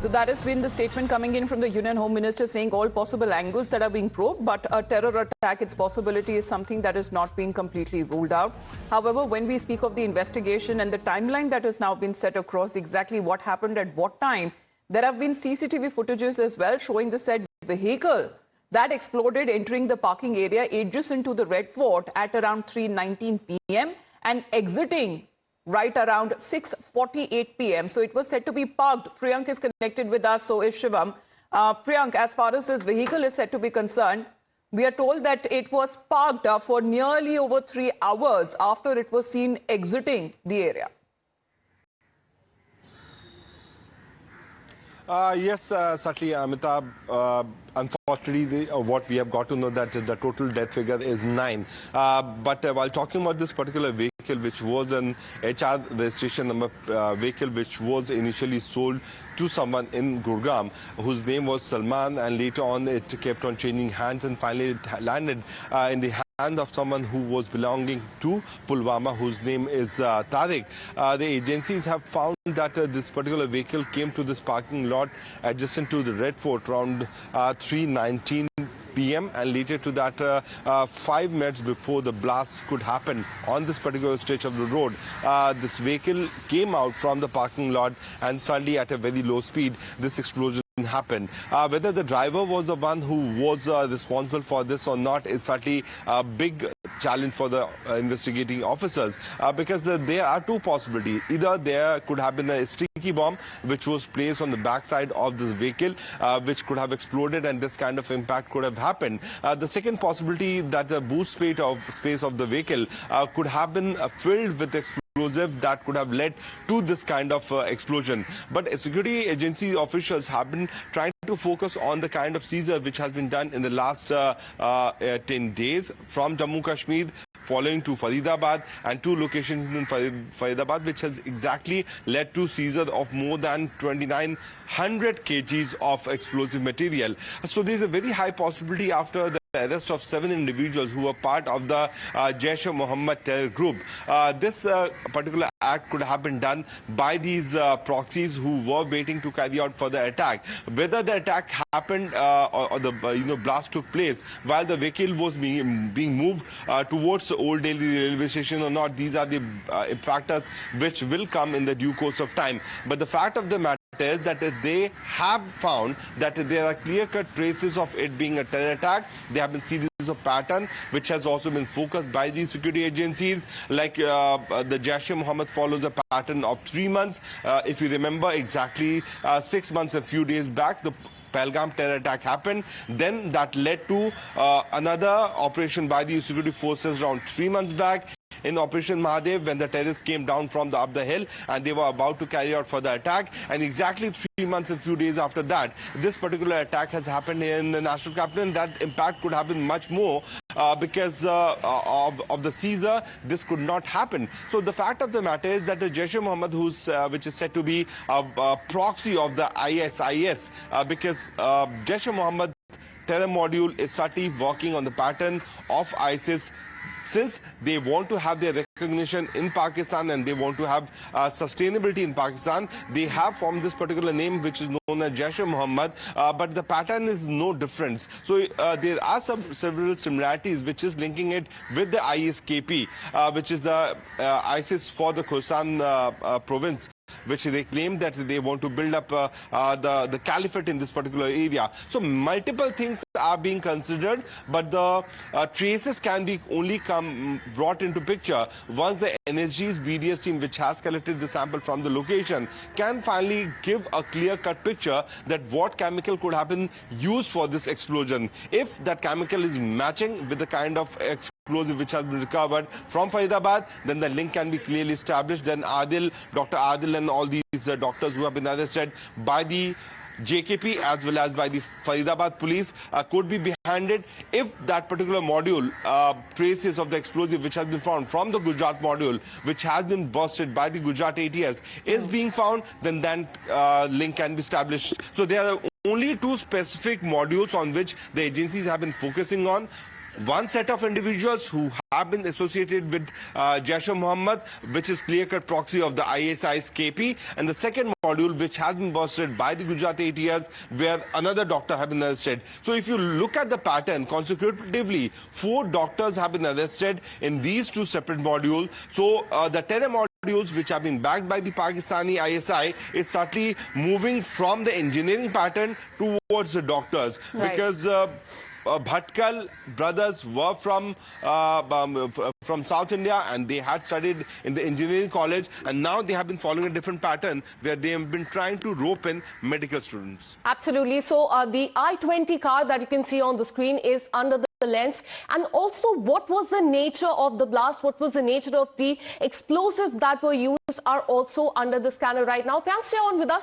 So that has been the statement coming in from the Union Home Minister, saying all possible angles that are being probed, but a terror attack, its possibility is something that is not being completely ruled out. However, when we speak of the investigation and the timeline that has now been set across exactly what happened at what time, there have been CCTV footages as well showing the said vehicle that exploded entering the parking area adjacent to the Red Fort at around 3:19 p.m. and exiting right around 6:48 p.m. So it was said to be parked. Priyank is connected with us, so is Shivam. Priyank, as far as this vehicle is said to be concerned, we are told that it was parked for nearly over 3 hours after it was seen exiting the area. Yes, certainly, Amitabh. Unfortunately, what we have got to know that the total death figure is 9. But while talking about this particular vehicle, which was an HR registration number vehicle, which was initially sold to someone in Gurgaon, whose name was Salman, and later on it kept on changing hands, and finally it landed in the hand of someone who was belonging to Pulwama, whose name is Tariq. The agencies have found that this particular vehicle came to this parking lot adjacent to the Red Fort around 3:19 p.m. and later to that 5 minutes before the blast could happen on this particular stretch of the road, this vehicle came out from the parking lot, and suddenly at a very low speed this explosion happened. Whether the driver was the one who was responsible for this or not is certainly a big challenge for the investigating officers, because there are two possibilities. Either there could have been a sticky bomb which was placed on the backside of this vehicle, which could have exploded, and this kind of impact could have happened. The second possibility, that the boot space of the vehicle could have been filled with explosive that could have led to this kind of explosion. But security agency officials have been trying to focus on the kind of seizure which has been done in the last 10 days from Jammu Kashmir, following to Faridabad, and 2 locations in Faridabad, which has exactly led to seizure of more than 2,900 kgs of explosive material. So there is a very high possibility, after the arrest of 7 individuals who were part of the Jaish-e-Mohammed terror group, this particular act could have been done by these proxies who were waiting to carry out further attack. Whether the attack happened or the blast took place while the vehicle was being moved towards Old Delhi railway station or not, these are the factors which will come in the due course of time. But the fact of the matter is that they have found that there are clear-cut traces of it being a terror attack. There have been series of pattern which has also been focused by these security agencies, like the Jaish-e-Mohammed follows a pattern of 3 months. If you remember, exactly 6 months, a few days back, the Pahalgam terror attack happened. Then that led to another operation by the security forces around 3 months back, in Operation Mahadev, when the terrorists came down from up the hill and they were about to carry out further attack. And exactly 3 months and few days after that, this particular attack has happened in the national capital, and that impact could have been much more because of the seizure. This could not happen. So the fact of the matter is that the Jaish-e-Mohammed, which is said to be a proxy of the ISIS, because Jaish-e-Mohammed terror module is certainly working on the pattern of ISIS. Since they want to have their recognition in Pakistan and they want to have sustainability in Pakistan, they have formed this particular name which is known as Jaish-e-Mohammed, but the pattern is no different. So there are several similarities which is linking it with the ISKP, which is the ISIS for the Khorasan province, which they claim that they want to build up the caliphate in this particular area. So multiple things are being considered, but the traces can be only brought into picture once the NSG's BDS team, which has collected the sample from the location, can finally give a clear-cut picture that what chemical could have been used for this explosion. If that chemical is matching with the kind of explosive which has been recovered from Faridabad, then the link can be clearly established. Then Dr. Adil and all these doctors who have been arrested by the JKP as well as by the Faridabad police could be behind it. If that particular module, traces of the explosive which has been found from the Gujarat module, which has been busted by the Gujarat ATS, is being found, then that link can be established. So there are only 2 specific modules on which the agencies have been focusing on. one set of individuals who have been associated with Jaish-e-Mohammed, which is clear-cut proxy of the ISI's KP, and the second module, which has been busted by the Gujarat ATS, where another doctor have been arrested. So if you look at the pattern, consecutively, 4 doctors have been arrested in these 2 separate modules. So the terror modules which have been backed by the Pakistani ISI is certainly moving from the engineering pattern towards the doctors. Right. Because Bhatkal brothers were from South India, and they had studied in the engineering college, and now they have been following a different pattern where they have been trying to rope in medical students. Absolutely. So the I-20 car that you can see on the screen is under the lens. And also, what was the nature of the blast? What was the nature of the explosives that were used are also under the scanner right now. Priyank, stay on with us.